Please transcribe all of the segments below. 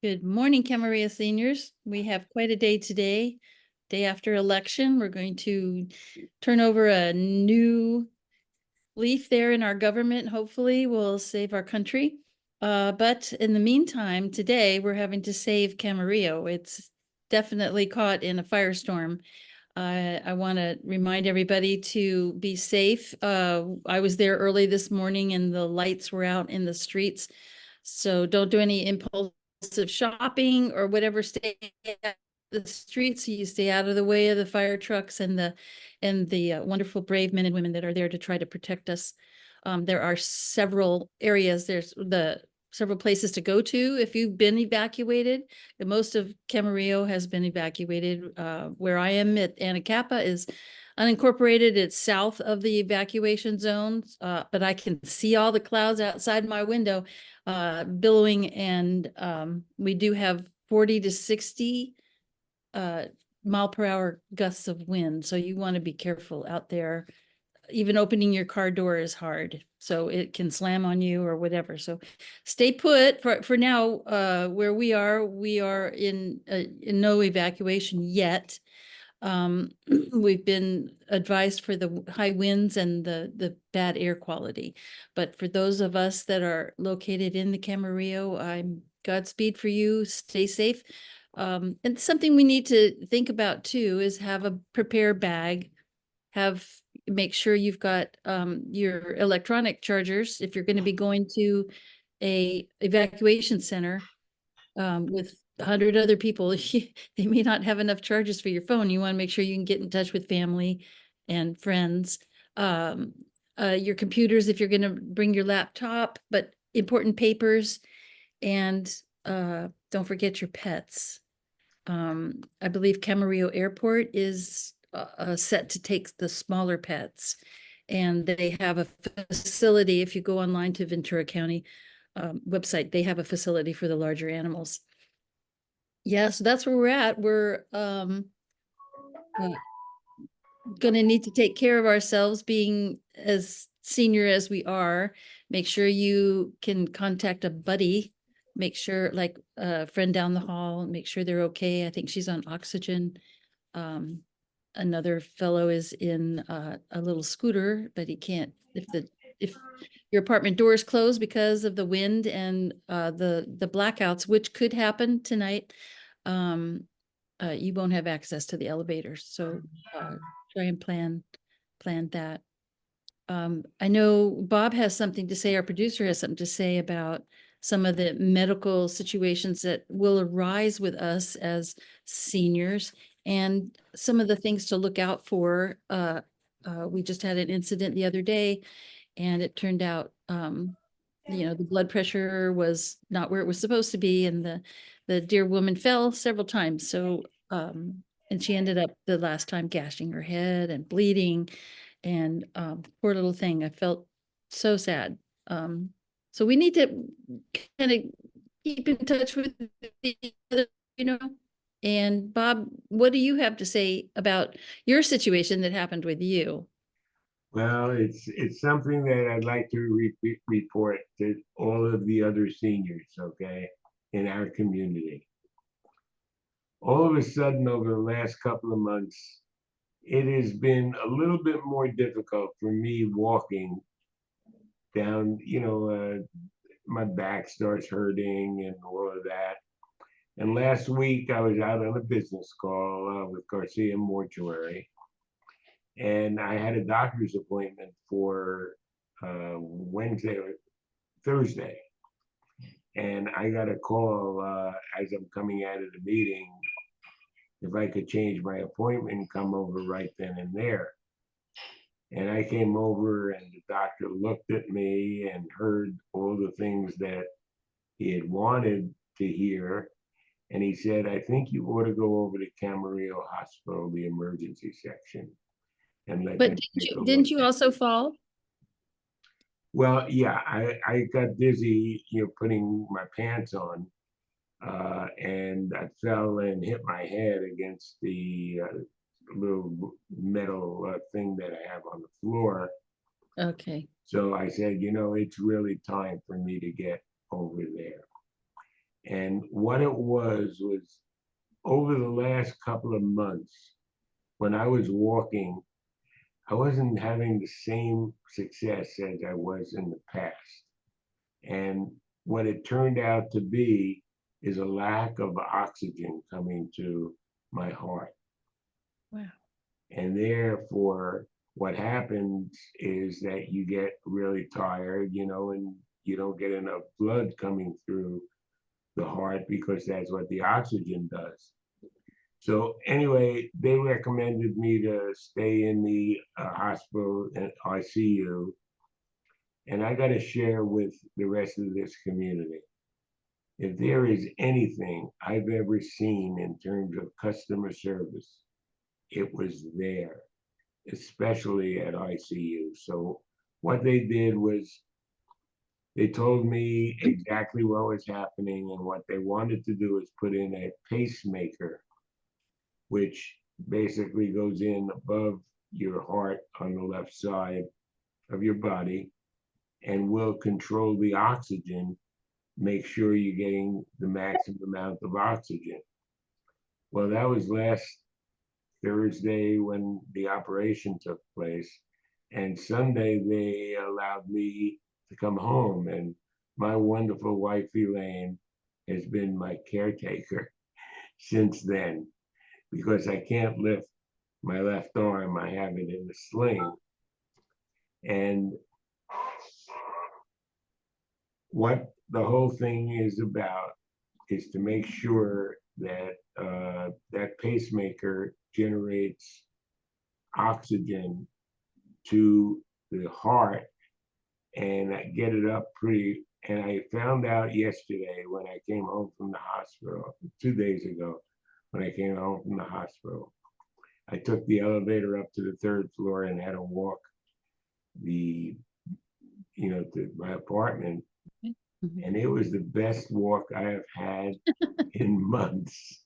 Good morning, Camarillo seniors. We have quite a day today. Day after election, we're going to turn over a new leaf there in our government. Hopefully, we'll save our country. But in the meantime, today we're having to save Camarillo. It's definitely caught in a firestorm. I want to remind everybody to be safe. I was there early this morning and the lights were out in the streets. So don't do any impulsive shopping or whatever. Stay at the streets. So you stay out of the way of the fire trucks and the wonderful brave men and women that are there to try to protect us. There are several areas. There's the several places to go to if you've been evacuated. Most of Camarillo has been evacuated. Where I am at Anacapa is unincorporated. It's south of the evacuation zones, but I can see all the clouds outside my window billowing, and we do have 40 to 60 mile per hour gusts of wind. So you want to be careful out there. Even opening your car door is hard, so it can slam on you or whatever. So stay put for now. Where we are in no evacuation yet. We've been advised for the high winds and the bad air quality. But for those of us that are located in the Camarillo, I'm Godspeed for you. Stay safe. And something we need to think about too is have a prepare bag. Make sure you've got your electronic chargers if you're going to be going to a evacuation center with 100 other people. They may not have enough charges for your phone. You want to make sure you can get in touch with family and friends. Your computers if you're going to bring your laptop, but important papers, and don't forget your pets. I believe Camarillo Airport is set to take the smaller pets, and they have a facility. If you go online to Ventura County website, they have a facility for the larger animals. Yeah, so that's where we're at. We're going to need to take care of ourselves, being as senior as we are. Make sure you can contact a buddy. Make sure, like a friend down the hall, make sure they're okay. I think she's on oxygen. Another fellow is in a little scooter, but he can't, if your apartment door is closed because of the wind and the blackouts, which could happen tonight, you won't have access to the elevators. So try and plan that. I know Bob has something to say, our producer has something to say about some of the medical situations that will arise with us as seniors and some of the things to look out for. We just had an incident the other day, and it turned out, the blood pressure was not where it was supposed to be, and the dear woman fell several times. So, and she ended up the last time gashing her head and bleeding, and poor little thing. I felt so sad. So we need to kind of keep in touch with the other, you know. And Bob, what do you have to say about your situation that happened with you? Well, it's something that I'd like to report to all of the other seniors, okay, in our community. All of a sudden, over the last couple of months, it has been a little bit more difficult for me walking down, my back starts hurting and all of that. And last week, I was out on a business call with Garcia Mortuary, and I had a doctor's appointment for Wednesday or Thursday. And I got a call as I'm coming out of the meeting if I could change my appointment and come over right then and there. And I came over, and the doctor looked at me and heard all the things that he had wanted to hear. And he said, I think you ought to go over to Camarillo Hospital, the emergency section, and let But them take a look didn't you at also you. fall? Well, yeah, I got dizzy, putting my pants on, and I fell and hit my head against the little metal thing that I have on the floor. Okay. So I said, it's really time for me to get over there. And what it was over the last couple of months, when I was walking, I wasn't having the same success as I was in the past. And what it turned out to be is a lack of oxygen coming to my heart. Wow. And therefore, what happens is that you get really tired, and you don't get enough blood coming through the heart because that's what the oxygen does. So anyway, they recommended me to stay in the hospital and ICU. And I got to share with the rest of this community. If there is anything I've ever seen in terms of customer service, it was there, especially at ICU. So what they did was they told me exactly what was happening, and what they wanted to do is put in a pacemaker, which basically goes in above your heart on the left side of your body and will control the oxygen, make sure you're getting the maximum amount of oxygen. Well, that was last Thursday when the operation took place. And Sunday, they allowed me to come home. And my wonderful wife, Elaine, has been my caretaker since then because I can't lift my left arm. I have it in a sling. And what the whole thing is about is to make sure that that pacemaker generates oxygen to the heart and get it up pretty. And I found out yesterday when I came home from the hospital, 2 days ago, when I came home from the hospital, I took the elevator up to the third floor and had to walk the, to my apartment. Mhm. And it was the best walk I have had in months.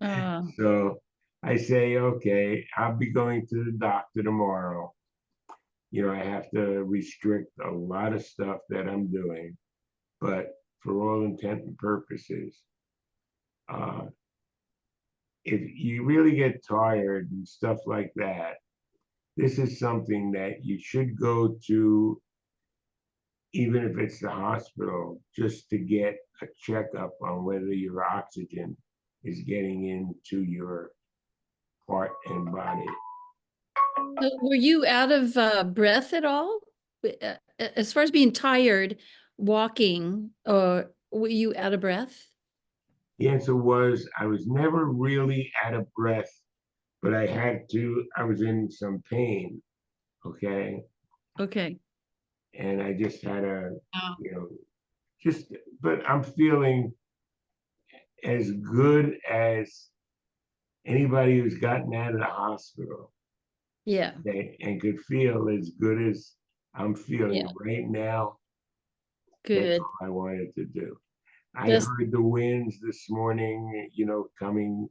Uh, So I say, okay, I'll be going to the doctor tomorrow. I have to restrict a lot of stuff that I'm doing, but for all intent and purposes, uh, if you really get tired and stuff like that, this is something that you should go to, even if it's the hospital, just to get a checkup on whether your oxygen is getting into your heart and body. so were you out of breath at all? As far as being tired, walking, or were you out of breath? The answer was I was never really out of breath, but I was in some pain, okay? Okay. And I just had a, Wow. you know, just, but I'm feeling as good as anybody who's gotten out of the hospital, Yeah. okay, and could feel as good as I'm feeling Yeah. right now. That's Good. all I wanted to do. I Just heard the winds this morning, coming,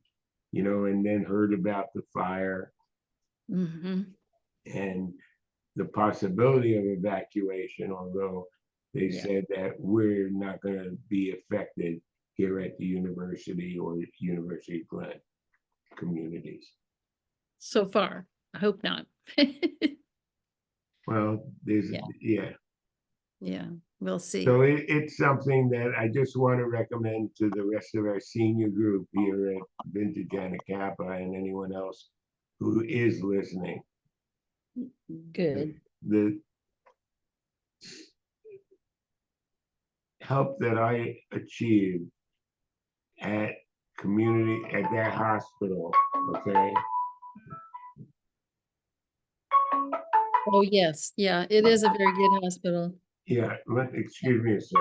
and then heard about the fire mhm. and the possibility of evacuation, although they Yeah. said that we're not going to be affected here at the university or University of Glen communities. So far. I hope not. Well, there's, Yeah. yeah. Yeah. We'll see. So it's something that I just want to recommend to the rest of our senior group here at Vintage Anacapa and anyone else who is listening. Good. The help that I achieved at at that hospital, okay? Oh, yes. Yeah. It is a very good hospital. Yeah, excuse me a sec.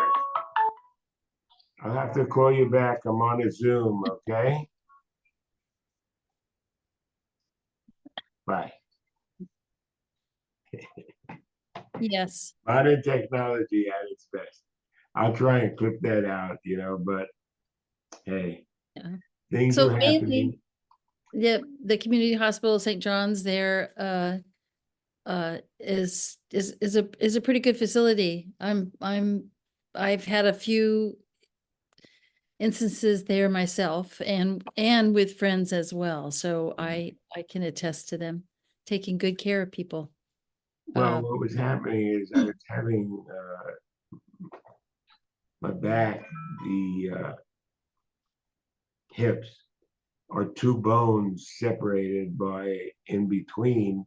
I'll have to call you back. I'm on a Zoom, okay? Bye. Yes. Modern technology at its best. I'll try and clip that out, but hey, Yeah. things So are mainly, happening. the community hospital, St. John's there, is a pretty good facility. I've had a few instances there myself and with friends as well. So I can attest to them taking good care of people. Well, Uh, what was happening is I was having my back, the hips are two bones separated by in between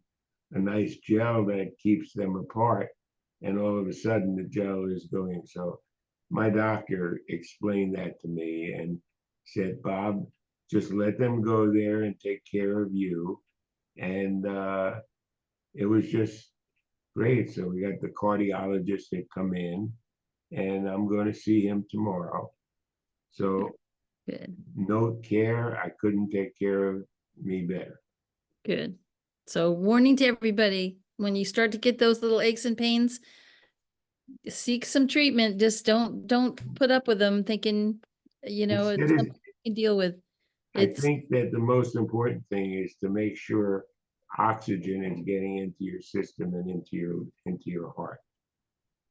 a nice gel that keeps them apart. And all of a sudden the gel is going. So my doctor explained that to me and said, Bob, just let them go there and take care of you. And it was just great. So we got the cardiologist that come in, and I'm going to see him tomorrow. So Good, no care. I couldn't take care of me better. good. So warning to everybody, when you start to get those little aches and pains, seek some treatment. Just don't put up with them thinking, Instead it's of, something you can deal with. I It's think that the most important thing is to make sure oxygen is getting into your system and into your heart.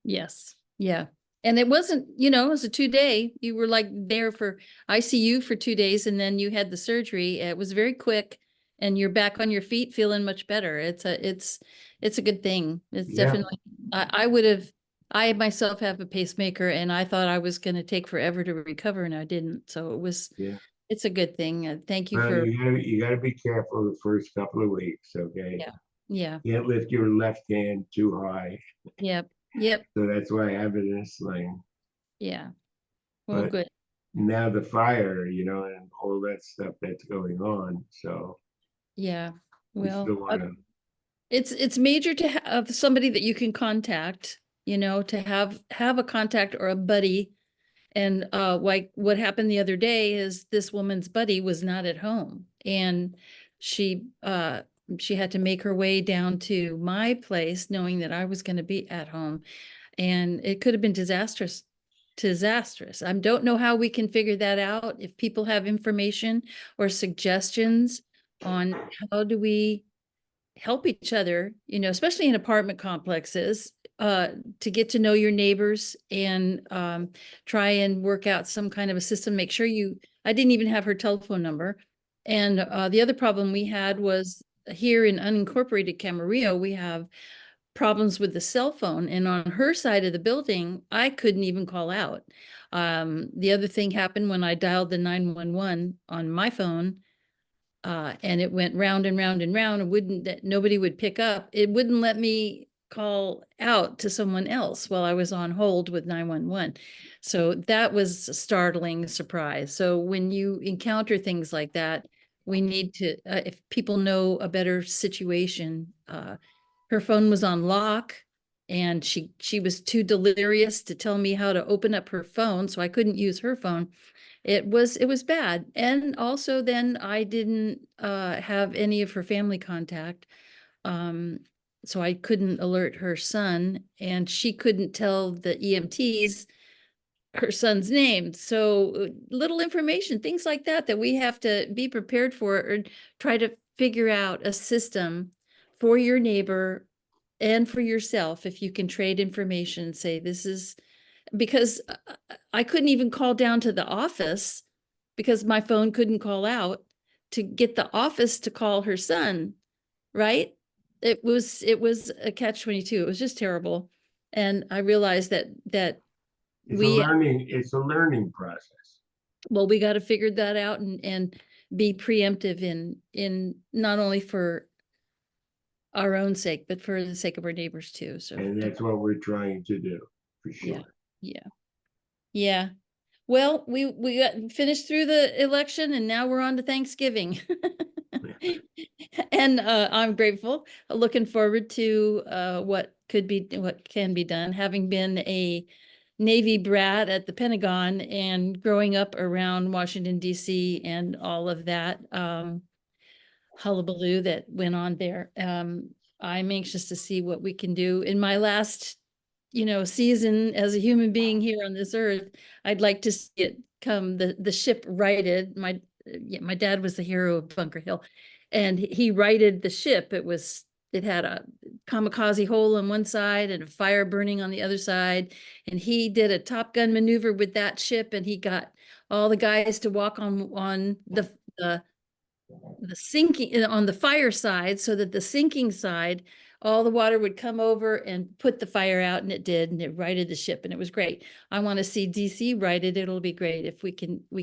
Yes. Yeah. And it wasn't, it was a 2 day. You were like there for ICU for 2 days and then you had the surgery. It was very quick and you're back on your feet feeling much better. It's a good thing. It's Yeah, definitely, I myself have a pacemaker and I thought I was going to take forever to recover and I didn't. So yeah. it's a good thing. Thank you Well, for, you gotta be careful the first couple of weeks, okay? yeah. Yeah. Can't lift your left hand too high. Yep. Yep. So that's why I have it in a sling. Yeah. Well, But good. now the fire, and all that stuff that's going on. So Yeah. we Well, still want to, it's major to have somebody that you can contact, to have a contact or a buddy. And like what happened the other day is this woman's buddy was not at home and she had to make her way down to my place knowing that I was going to be at home and it could have been disastrous. I don't know how we can figure that out. If people have information or suggestions on how do we help each other, especially in apartment complexes, to get to know your neighbors and try and work out some kind of a system. Make sure I didn't even have her telephone number. And the other problem we had was here in unincorporated Camarillo, we have problems with the cell phone. And on her side of the building, I couldn't even call out. The other thing happened when I dialed the 911 on my phone and it went round and round and round and that nobody would pick up. It wouldn't let me call out to someone else while I was on hold with 911. So that was a startling surprise. So when you encounter things like that, we need to, if people know a better situation, her phone was on lock and she was too delirious to tell me how to open up her phone, so I couldn't use her phone. It was bad. And also then I didn't have any of her family contact. Um, so I couldn't alert her son and she couldn't tell the EMTs her son's name. So little information, things like that we have to be prepared for or try to figure out a system for your neighbor and for yourself. If you can trade information, say this is because I couldn't even call down to the office because my phone couldn't call out to get the office to call her son, right? It was a catch-22. It was just terrible. And I realized that we it's a learning process. well, we got to figure that out and be preemptive in not only for our own sake, but for the sake of our neighbors too. So And that's what we're trying to do for yeah, sure. yeah, yeah. Well, we got finished through the election and now we're on to Thanksgiving. And I'm grateful, looking forward to what can be done, having been a Navy brat at the Pentagon and growing up around Washington, D.C. and all of that hullabaloo that went on there. I'm anxious to see what we can do in my last season as a human being here on this earth. I'd like to see it come the ship righted. My dad was the hero of Bunker Hill and he righted the ship. It was it had a kamikaze hole on one side and a fire burning on the other side. And he did a Top Gun maneuver with that ship, and he got all the guys to walk on the sinking on the fire side, so that the sinking side, all the water would come over and put the fire out, and it did, and it righted the ship, and it was great. I want to see DC righted. It'll be great if we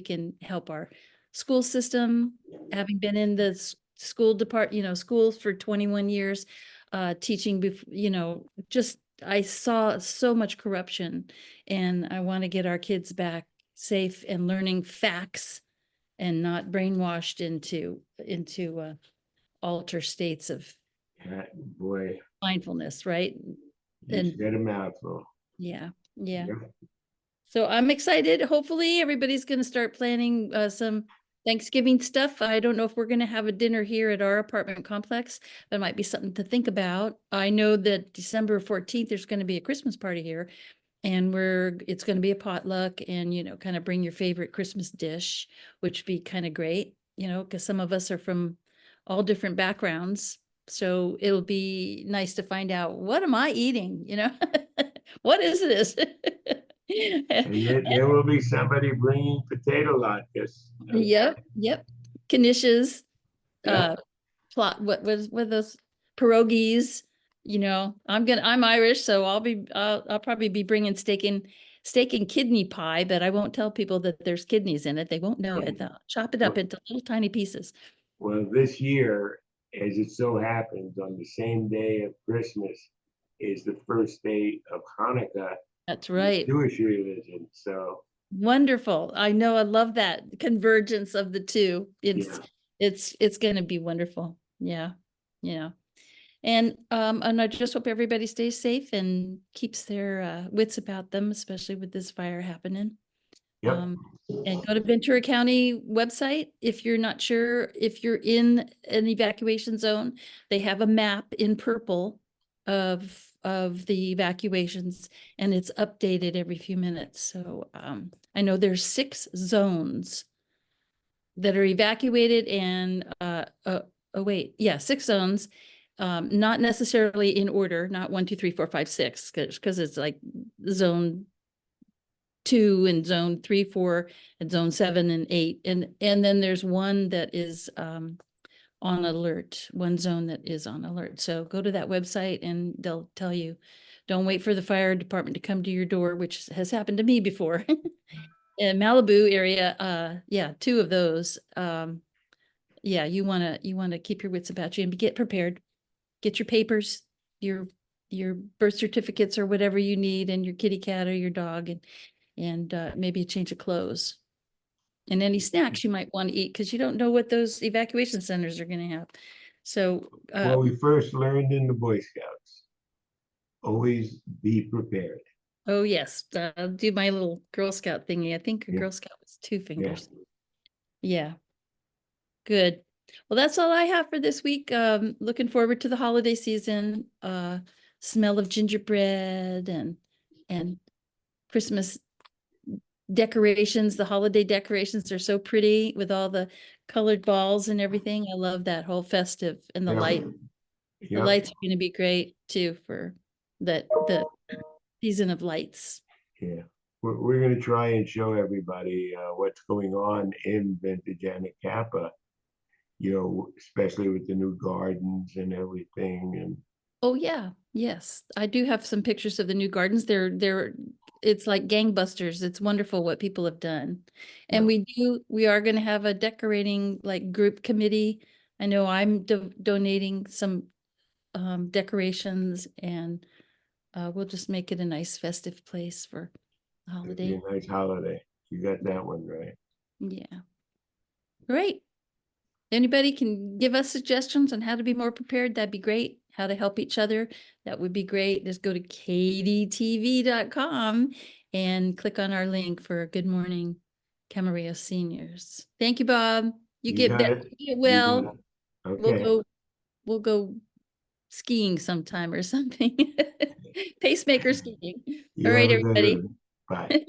can help our school system, having been in the school department, schools for 21 years, teaching, just I saw so much corruption, and I want to get our kids back safe and learning facts and not brainwashed into alter states of Boy, mindfulness, right? you And said a mouthful. yeah, yeah. Yeah. So I'm excited. Hopefully everybody's going to start planning some Thanksgiving stuff. I don't know if we're going to have a dinner here at our apartment complex. That might be something to think about. I know that December 14th, there's going to be a Christmas party here, and it's going to be a potluck, and, kind of bring your favorite Christmas dish, which would be kind of great, because some of us are from all different backgrounds. So it'll be nice to find out, what am I eating? What is this? And there will be somebody bringing potato latkes. Yep, yep. Knishes, Yeah. uh, plot, what those pierogies, I'm Irish, so I'll probably be bringing steak and kidney pie, but I won't tell people that there's kidneys in it. They won't know it. They'll chop it up Well, into little tiny pieces. well, this year, as it so happens, on the same day of Christmas is the first day of Hanukkah That's in the right. Jewish religion. So, Wonderful. I know, I love that convergence of the two. It's yeah. it's going to be wonderful. Yeah. Yeah. And I just hope everybody stays safe and keeps their wits about them, especially with this fire happening. Yep. Um, and go to Ventura County website if you're not sure if you're in an evacuation zone. They have a map in purple of the evacuations, and it's updated every few minutes. So I know there's 6 zones that are evacuated, and oh wait, yeah, 6 zones. Not necessarily in order, not 1, 2, 3, 4, 5, 6, because it's like zone 2 and zone 3, 4, and zone 7 and 8. And then there's one that is on alert, one zone that is on alert. So go to that website and they'll tell you. Don't wait for the fire department to come to your door, which has happened to me before. In Malibu area, yeah, 2 of those. Yeah, you wanna keep your wits about you and get prepared. Get your papers, your birth certificates or whatever you need, and your kitty cat or your dog, and maybe a change of clothes. And any snacks you might want to eat, because you don't know what those evacuation centers are going to have. So, Well, we first learned in the Boy Scouts, always be prepared. oh yes, I'll do my little Girl Scout thingy. I think a Yeah. Girl Scout was 2 Yeah. fingers. Yeah, good. Well, that's all I have for this week. Looking forward to the holiday season. Smell of gingerbread and Christmas decorations. The holiday decorations are so pretty with all the colored balls and everything. I love that whole festive, and the Yeah. light. The Yep. lights are going to be great too for the season of lights. Yeah. We're going to try and show everybody what's going on in Vintage Anacapa, especially with the new gardens and everything. And Oh yeah, yes. I do have some pictures of the new gardens. It's like gangbusters. It's wonderful what people have done. And we are going to have a decorating like group committee. I know I'm donating some decorations, and we'll just make it a nice festive place for the it'll be holiday. a nice holiday. You got that one right. Yeah. Great. Anybody can give us suggestions on how to be more prepared, that'd be great. How to help each other, that would be great. Just go to kdtv.com and click on our link for Good Morning Camarillo Seniors. Thank you, Bob. You You get got better. it. You get You got well. it. We'll Okay. go we'll go skiing sometime or something. Pacemaker skiing. All You right, have a good everybody. one. Bye.